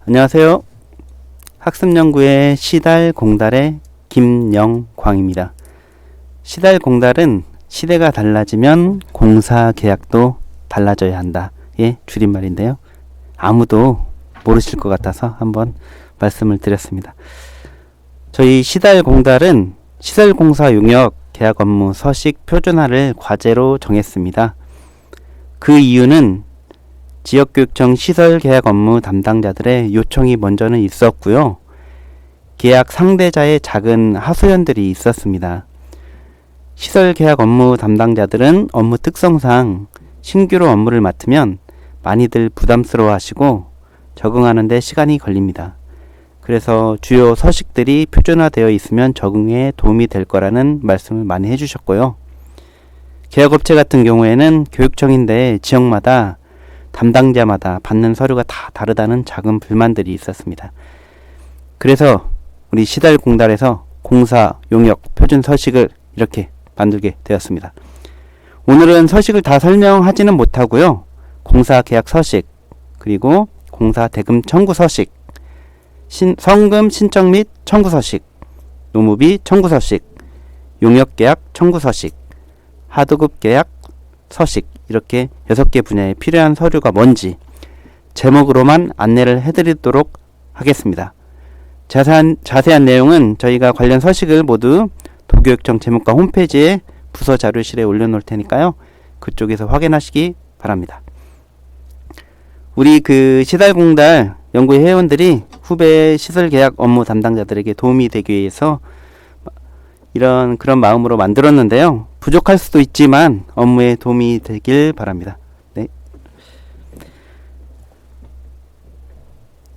안녕하세요. 학습연구의 시달공달의 김영광입니다. 시달공달은 시대가 달라지면 공사계약도 달라져야 한다의 줄임말인데요. 아무도 모르실 것 같아서 한번 말씀을 드렸습니다. 저희 시달공달은 시설공사 용역 계약 업무 서식 표준화를 과제로 정했습니다. 그 이유는 지역교육청 시설계약 업무 담당자들의 요청이 먼저는 있었고요. 계약 상대자의 작은 하소연들이 있었습니다. 시설계약 업무 담당자들은 업무 특성상 신규로 업무를 맡으면 많이들 부담스러워 하시고 적응하는 데 시간이 걸립니다. 그래서 주요 서식들이 표준화되어 있으면 적응에 도움이 될 거라는 말씀을 많이 해주셨고요. 계약업체 같은 경우에는 교육청인데 지역마다 담당자마다 받는 서류가 다 다르다는 작은 불만들이 있었습니다. 그래서 우리 시달공달에서 공사 용역 표준 서식을 이렇게 만들게 되었습니다. 오늘은 서식을 다 설명하지는 못하고요. 공사 계약 서식, 그리고 공사 대금 청구 서식, 성금 신청 및 청구 서식, 노무비 청구 서식, 용역 계약 청구 서식, 하도급 계약 서식, 이렇게 6개 분야에 필요한 서류가 뭔지 제목으로만 안내를 해드리도록 하겠습니다. 자세한 내용은 저희가 관련 서식을 모두 도교육청 재무과 홈페이지에 부서 자료실에 올려놓을 테니까요. 그쪽에서 확인하시기 바랍니다. 우리 시달공달 연구회 회원들이 후배 시설계약 업무 담당자들에게 도움이 되기 위해서 그런 마음으로 만들었는데요. 부족할 수도 있지만 업무에 도움이 되길 바랍니다. 네.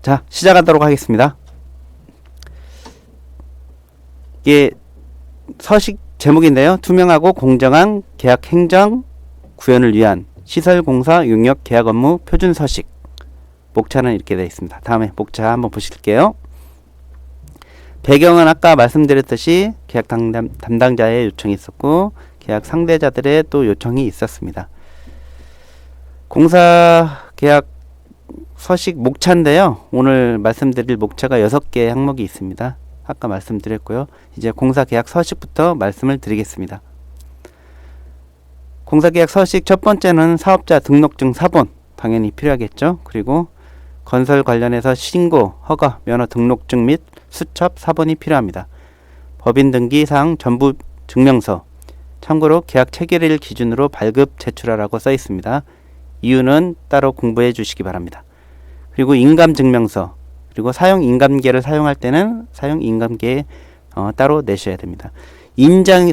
자, 시작하도록 하겠습니다. 이게 서식 제목인데요. 투명하고 공정한 계약 행정 구현을 위한 시설공사 용역 계약 업무 표준 서식. 목차는 이렇게 되어 있습니다. 다음에 목차 한번 보실게요. 배경은 아까 말씀드렸듯이 계약 담당자의 요청이 있었고 계약 상대자들의 또 요청이 있었습니다. 공사 계약 서식 목차인데요. 오늘 말씀드릴 목차가 6개 항목이 있습니다. 아까 말씀드렸고요. 이제 공사 계약 서식부터 말씀을 드리겠습니다. 공사 계약 서식 첫 번째는 사업자 등록증 사본 당연히 필요하겠죠. 그리고 건설 관련해서 신고, 허가, 면허 등록증 및 수첩 사본이 필요합니다. 법인 등기사항 전부 증명서, 참고로 계약 체결일 기준으로 발급 제출하라고 써 있습니다. 이유는 따로 공부해 주시기 바랍니다. 그리고 인감증명서, 그리고 사용인감계를 사용할 때는 사용인감계 따로 내셔야 됩니다.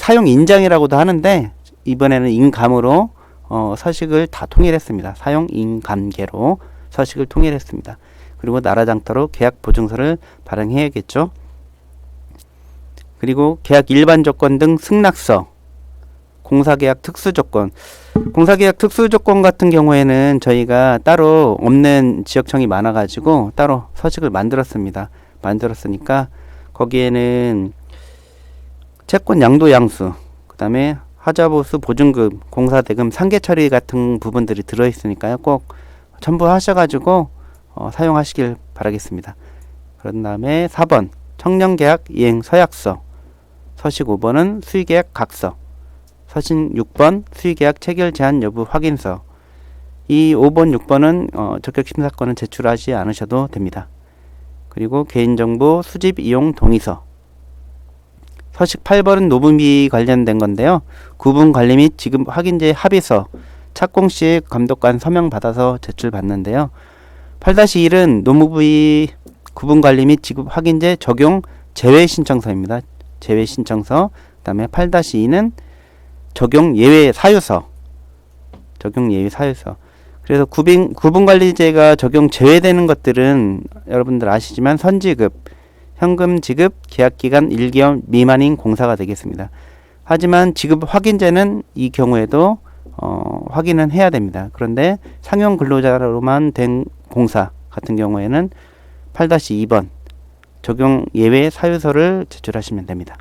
사용인장이라고도 하는데 이번에는 인감으로 서식을 다 통일했습니다. 사용인감계로 서식을 통일했습니다. 그리고 나라장터로 계약보증서를 발행해야겠죠. 그리고 계약 일반 조건 등 승낙서, 공사계약 특수조건. 공사계약 특수조건 같은 경우에는 저희가 따로 없는 지역청이 많아가지고 따로 서식을 만들었으니까 거기에는 채권 양도 양수, 그 다음에 하자보수 보증금, 공사대금 상계 처리 같은 부분들이 들어있으니까요. 꼭 첨부하셔가지고 사용하시길 바라겠습니다. 그런 다음에 4번 청년계약 이행 서약서, 서식 5번은 수의계약 각서, 서식 6번 수의계약 체결 제한 여부 확인서. 이 5번 6번은 적격심사건은 제출하지 않으셔도 됩니다. 그리고 개인정보 수집 이용 동의서. 서식 8번은 노무비 관련된 건데요. 구분관리 및 지급 확인제 합의서, 착공시 감독관 서명 받아서 제출받는데요. 8-1은 노무비 구분관리 및 지급 확인제 적용 제외신청서입니다. 제외신청서. 그 다음에 8-2는 적용 예외 사유서. 그래서 구분관리제가 적용 제외되는 것들은 여러분들 아시지만 선지급, 현금 지급, 계약기간 1개월 미만인 공사가 되겠습니다. 하지만 지급 확인제는 이 경우에도 확인은 해야 됩니다. 그런데 상용 근로자로만 된 공사 같은 경우에는 8-2번 적용 예외 사유서를 제출하시면 됩니다.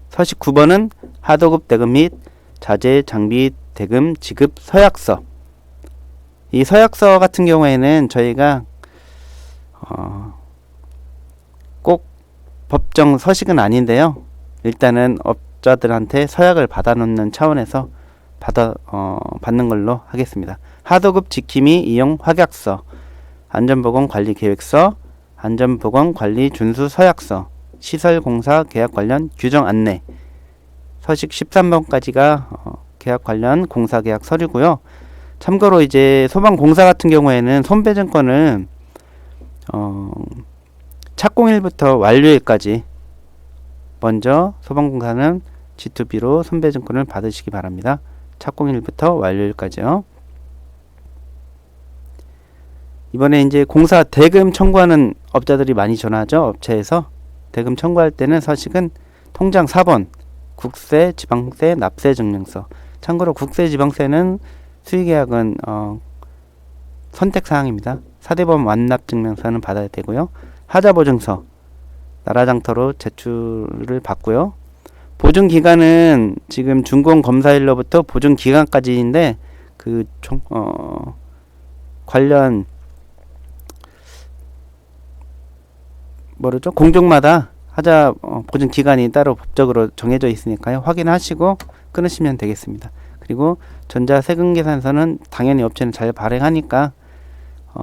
서식 9번은 하도급 대금 및 자재 장비 대금 지급 서약서. 이 서약서 같은 경우에는 저희가 꼭 법정 서식은 아닌데요. 일단은 업자들한테 서약을 받아놓는 차원에서 받는 걸로 하겠습니다. 하도급 지킴이 이용 확약서, 안전보건관리계획서, 안전보건관리 준수 서약서, 시설공사 계약 관련 규정 안내, 서식 13번까지가 계약 관련 공사계약 서류고요. 참고로 이제 소방공사 같은 경우에는 손배증권을 착공일부터 완료일까지 먼저 소방공사는 G2B로 손배증권을 받으시기 바랍니다. 착공일부터 완료일까지요. 이번에 이제 공사 대금 청구하는 업자들이 많이 전화하죠. 업체에서 대금 청구할 때는 서식은 통장 4번 국세, 지방세, 납세 증명서. 참고로 국세, 지방세는 수의계약은 선택사항입니다. 사대보험 완납 증명서는 받아야 되고요. 하자보증서 나라장터로 제출을 받고요. 보증기간은 지금 준공검사일로부터 보증기간까지인데 관련 공종마다 하자 보증기간이 따로 법적으로 정해져 있으니까요. 확인하시고 끊으시면 되겠습니다. 그리고 전자세금계산서는 당연히 업체는 잘 발행하니까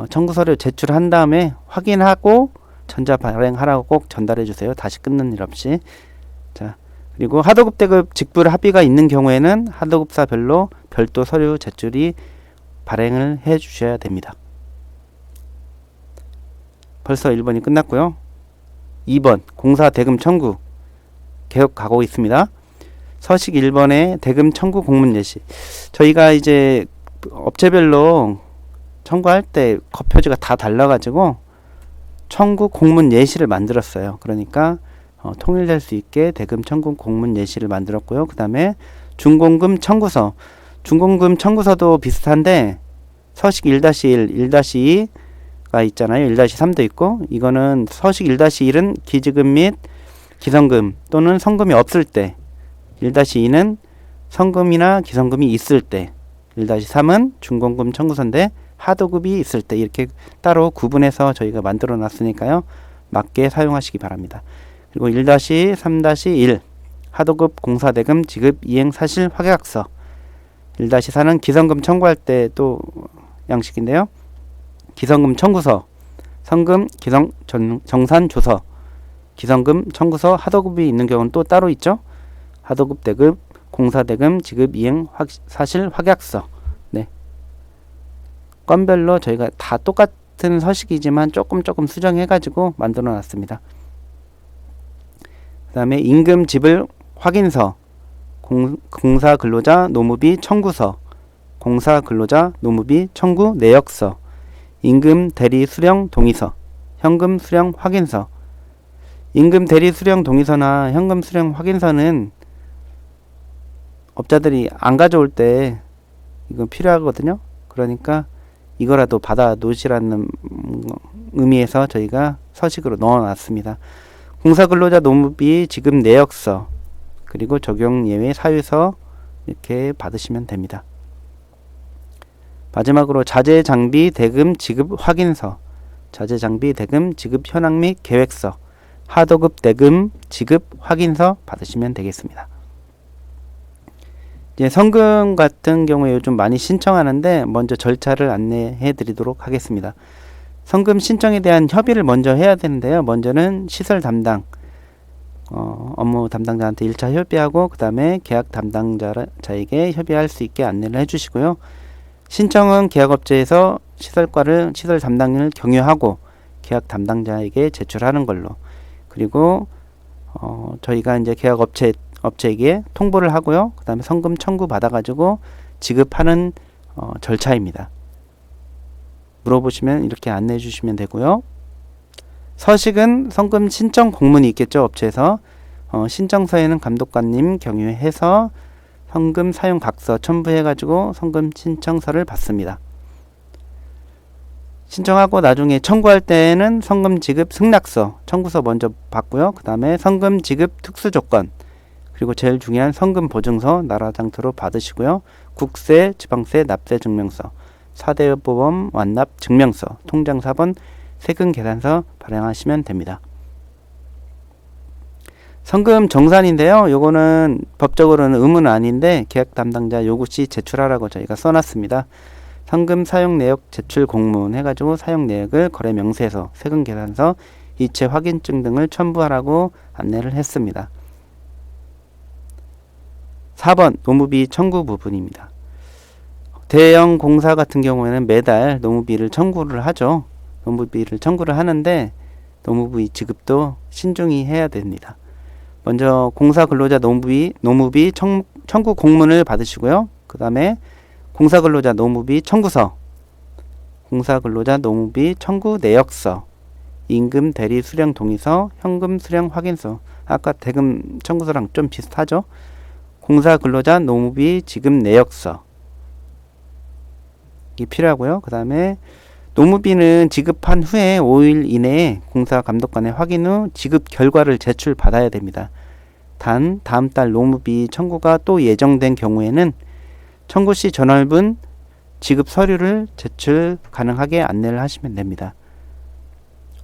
청구서류 제출한 다음에 확인하고 전자 발행하라고 꼭 전달해 주세요. 다시 끊는 일 없이. 자, 그리고 하도급 대급 직불 합의가 있는 경우에는 하도급사별로 별도 서류 제출이 발행을 해 주셔야 됩니다. 벌써 1번이 끝났고요. 2번 공사 대금 청구 계속 가고 있습니다. 서식 1번에 대금 청구 공문 예시. 저희가 이제 업체별로 청구할 때 겉표지가 다 달라가지고 청구 공문 예시를 만들었어요. 그러니까 통일될 수 있게 대금 청구 공문 예시를 만들었고요. 그 다음에 준공금 청구서. 준공금 청구서도 비슷한데 서식 1-1, 1-2가 있잖아요. 1-3도 있고, 이거는 서식 1-1은 기지금 및 기성금 또는 성금이 없을 때, 1-2는 성금이나 기성금이 있을 때, 1-3은 준공금 청구서인데 하도급이 있을 때, 이렇게 따로 구분해서 저희가 만들어 놨으니까요. 맞게 사용하시기 바랍니다. 그리고 1-3-1 하도급 공사대금 지급 이행 사실 확약서. 1-4는 기성금 청구할 때 또 양식인데요. 기성금 청구서, 성금 기성 정산 조서, 기성금 청구서 하도급이 있는 경우는 또 따로 있죠. 하도급 대급 공사대금 지급 이행 사실 확약서. 네. 건별로 저희가 다 똑같은 서식이지만 조금 수정해 가지고 만들어 놨습니다. 그 다음에 임금 지불 확인서, 공사 근로자 노무비 청구서, 공사 근로자 노무비 청구 내역서, 임금 대리 수령 동의서, 현금 수령 확인서. 임금 대리 수령 동의서나 현금 수령 확인서는 업자들이 안 가져올 때 이거 필요하거든요. 그러니까 이거라도 받아 놓으시라는 의미에서 저희가 서식으로 넣어 놨습니다. 공사 근로자 노무비 지급 내역서, 그리고 적용 예외 사유서 이렇게 받으시면 됩니다. 마지막으로 자재 장비 대금 지급 확인서, 자재 장비 대금 지급 현황 및 계획서, 하도급 대금 지급 확인서 받으시면 되겠습니다. 이제 성금 같은 경우에 요즘 많이 신청하는데 먼저 절차를 안내해 드리도록 하겠습니다. 성금 신청에 대한 협의를 먼저 해야 되는데요. 먼저는 시설 담당 업무 담당자한테 1차 협의하고, 그 다음에 계약 담당자에게 협의할 수 있게 안내를 해주시고요. 신청은 계약업체에서 시설 담당인을 경유하고 계약 담당자에게 제출하는 걸로. 그리고 저희가 이제 계약업체에게 통보를 하고요. 그 다음에 성금 청구 받아가지고 지급하는 절차입니다. 물어보시면 이렇게 안내해 주시면 되고요. 서식은 성금 신청 공문이 있겠죠. 업체에서 신청서에는 감독관님 경유해서 성금 사용 각서 첨부해가지고 성금 신청서를 받습니다. 신청하고 나중에 청구할 때는 성금 지급 승낙서 청구서 먼저 받고요. 그 다음에 성금 지급 특수조건, 그리고 제일 중요한 성금 보증서 나라장터로 받으시고요. 국세, 지방세, 납세 증명서, 사대보험 완납 증명서, 통장 4번 세금 계산서 발행하시면 됩니다. 성금 정산인데요. 요거는 법적으로는 의무는 아닌데 계약 담당자 요구 시 제출하라고 저희가 써놨습니다. 성금 사용 내역 제출 공문 해가지고 사용 내역을 거래 명세서, 세금 계산서, 이체 확인증 등을 첨부하라고 안내를 했습니다. 4번 노무비 청구 부분입니다. 대형 공사 같은 경우에는 매달 노무비를 청구를 하죠. 노무비를 청구를 하는데 노무비 지급도 신중히 해야 됩니다. 먼저 공사 근로자 노무비 청구 공문을 받으시고요. 그 다음에 공사 근로자 노무비 청구서, 공사 근로자 노무비 청구 내역서, 임금 대리 수령 동의서, 현금 수령 확인서. 아까 대금 청구서랑 좀 비슷하죠. 공사 근로자 노무비 지급 내역서 이게 필요하고요. 그 다음에 노무비는 지급한 후에 5일 이내에 공사 감독관의 확인 후 지급 결과를 제출 받아야 됩니다. 단 다음 달 노무비 청구가 또 예정된 경우에는 청구 시 전월분 지급 서류를 제출 가능하게 안내를 하시면 됩니다.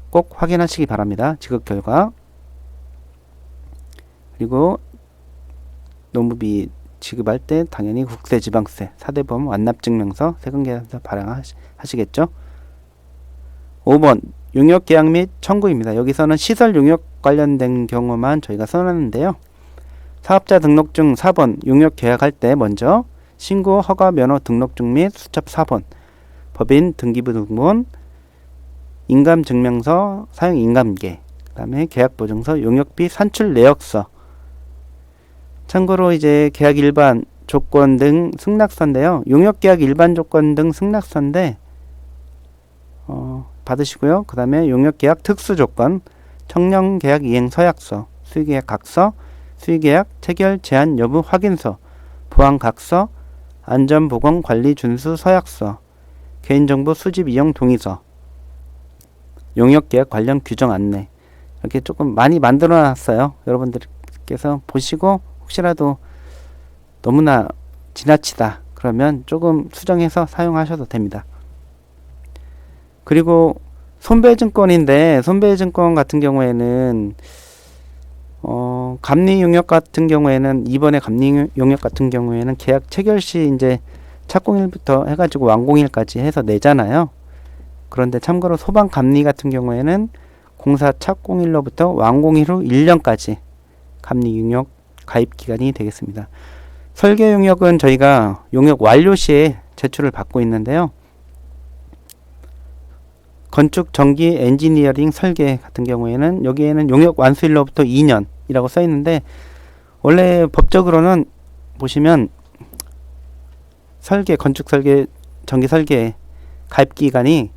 꼭 확인하시기 바랍니다. 지급 결과. 그리고 노무비 지급할 때 당연히 국세지방세, 사대보험 완납증명서, 세금계산서 발행하시겠죠. 5번 용역계약 및 청구입니다. 여기서는 시설 용역 관련된 경우만 저희가 써놨는데요. 사업자 등록증 4번 용역계약할 때 먼저 신고 허가 면허 등록증 및 수첩 4번 법인 등기부 등본 인감증명서 사용 인감계 그 다음에 계약보증서 용역비 산출 내역서. 참고로 이제 계약 일반 조건 등 승낙서인데요. 용역계약 일반 조건 등 승낙서인데 받으시고요. 그 다음에 용역계약 특수조건, 청량계약 이행 서약서, 수의계약 각서, 수의계약 체결 제한 여부 확인서, 보안각서, 안전보건관리 준수 서약서, 개인정보 수집 이용 동의서, 용역계약 관련 규정 안내. 이렇게 조금 많이 만들어 놨어요. 여러분들께서 보시고 혹시라도 너무나 지나치다 그러면 조금 수정해서 사용하셔도 됩니다. 그리고 손배증권인데 손배증권 같은 경우에는 감리용역 같은 경우에는 이번에 감리용역 같은 경우에는 계약 체결 시 이제 착공일부터 해가지고 완공일까지 해서 내잖아요. 그런데 참고로 소방 감리 같은 경우에는 공사 착공일로부터 완공일 후 1년까지 감리용역 가입 기간이 되겠습니다. 설계 용역은 저희가 용역 완료 시에 제출을 받고 있는데요. 건축, 전기, 엔지니어링, 설계 같은 경우에는 여기에는 용역 완수일로부터 2년이라고 써 있는데 원래 법적으로는 보시면 설계, 건축 설계, 전기 설계 가입 기간이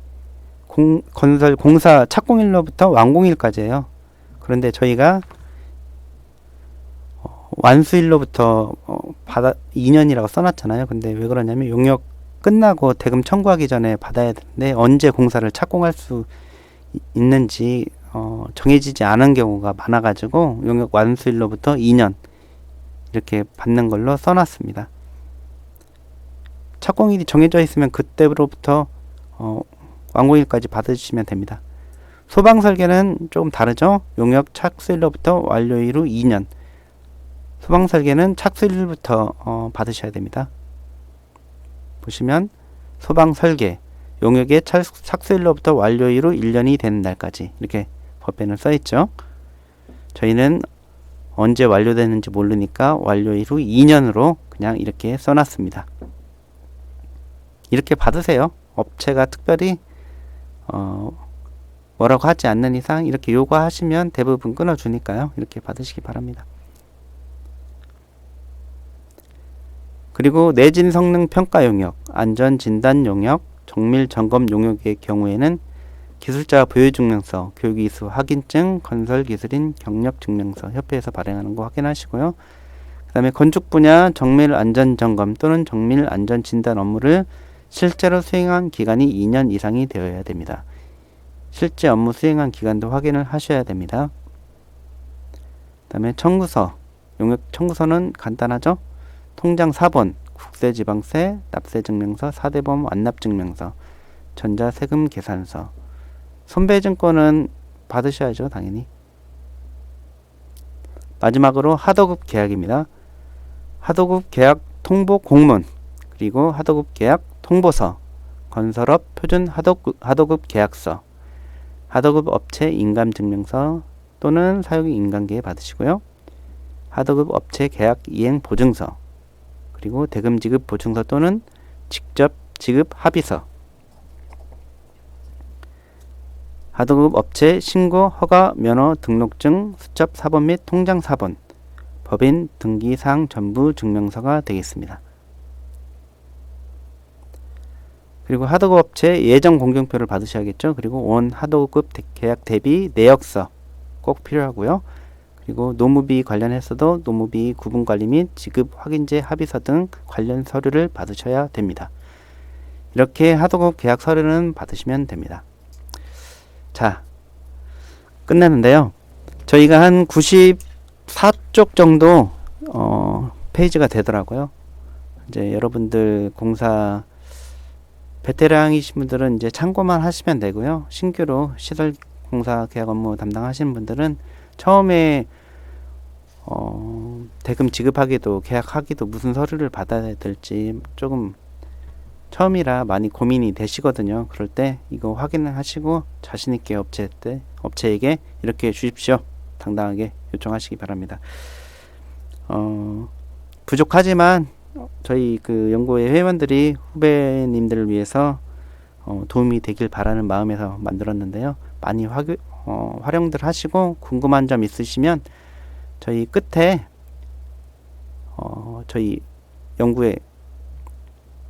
건설 공사 착공일로부터 완공일까지예요. 그런데 저희가 완수일로부터 2년이라고 써놨잖아요. 근데 왜 그러냐면 용역 끝나고 대금 청구하기 전에 받아야 되는데 언제 공사를 착공할 수 있는지 정해지지 않은 경우가 많아가지고 용역 완수일로부터 2년 이렇게 받는 걸로 써놨습니다. 착공일이 정해져 있으면 그때로부터 완공일까지 받으시면 됩니다. 소방설계는 조금 다르죠. 용역 착수일로부터 완료일 후 2년. 소방설계는 착수일부터 받으셔야 됩니다. 보시면 소방설계 용역의 착수일로부터 완료일 후 1년이 되는 날까지 이렇게 법에는 써있죠. 저희는 언제 완료되는지 모르니까 완료일 후 2년으로 그냥 이렇게 써놨습니다. 이렇게 받으세요. 업체가 특별히 뭐라고 하지 않는 이상 이렇게 요구하시면 대부분 끊어주니까요. 이렇게 받으시기 바랍니다. 그리고 내진 성능 평가 용역, 안전 진단 용역, 정밀 점검 용역의 경우에는 기술자 보유 증명서, 교육이수 확인증, 건설 기술인 경력 증명서 협회에서 발행하는 거 확인하시고요. 그 다음에 건축 분야 정밀 안전 점검 또는 정밀 안전 진단 업무를 실제로 수행한 기간이 2년 이상이 되어야 됩니다. 실제 업무 수행한 기간도 확인을 하셔야 됩니다. 그 다음에 청구서, 용역 청구서는 간단하죠. 통장 4번, 국세지방세, 납세증명서, 사대보험 완납증명서, 전자세금 계산서, 손배증권은 받으셔야죠, 당연히. 마지막으로 하도급 계약입니다. 하도급 계약 통보 공문, 그리고 하도급 계약 통보서, 건설업 표준 하도급 계약서, 하도급 업체 인감증명서 또는 사용 인감계 받으시고요. 하도급 업체 계약 이행 보증서, 그리고 대금 지급 보증서 또는 직접 지급 합의서, 하도급 업체 신고 허가 면허 등록증 수첩 사본 및 통장 사본, 법인 등기사항 전부 증명서가 되겠습니다. 그리고 하도급 업체 예정 공경표를 받으셔야겠죠. 그리고 원 하도급 계약 대비 내역서 꼭 필요하고요. 그리고 노무비 관련해서도 노무비 구분관리 및 지급 확인제 합의서 등 관련 서류를 받으셔야 됩니다. 이렇게 하도급 계약 서류는 받으시면 됩니다. 자, 끝났는데요. 저희가 한 94쪽 정도 페이지가 되더라고요. 이제 여러분들 공사 베테랑이신 분들은 이제 참고만 하시면 되고요. 신규로 시설 공사 계약 업무 담당하시는 분들은 처음에 대금 지급하기도 계약하기도 무슨 서류를 받아야 될지 조금 처음이라 많이 고민이 되시거든요. 그럴 때 이거 확인을 하시고 자신있게 업체에게 이렇게 주십시오. 당당하게 요청하시기 바랍니다. 부족하지만 저희 그 연구회 회원들이 후배님들을 위해서 도움이 되길 바라는 마음에서 만들었는데요. 많이 활용들 하시고 궁금한 점 있으시면 저희 끝에 저희 연구회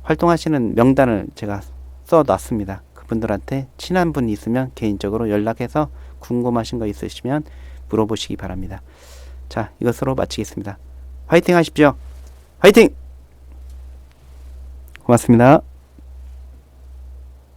활동하시는 명단을 제가 써놨습니다. 그분들한테 친한 분이 있으면 개인적으로 연락해서 궁금하신 거 있으시면 물어보시기 바랍니다. 자, 이것으로 마치겠습니다. 화이팅 하십시오. 화이팅! 고맙습니다.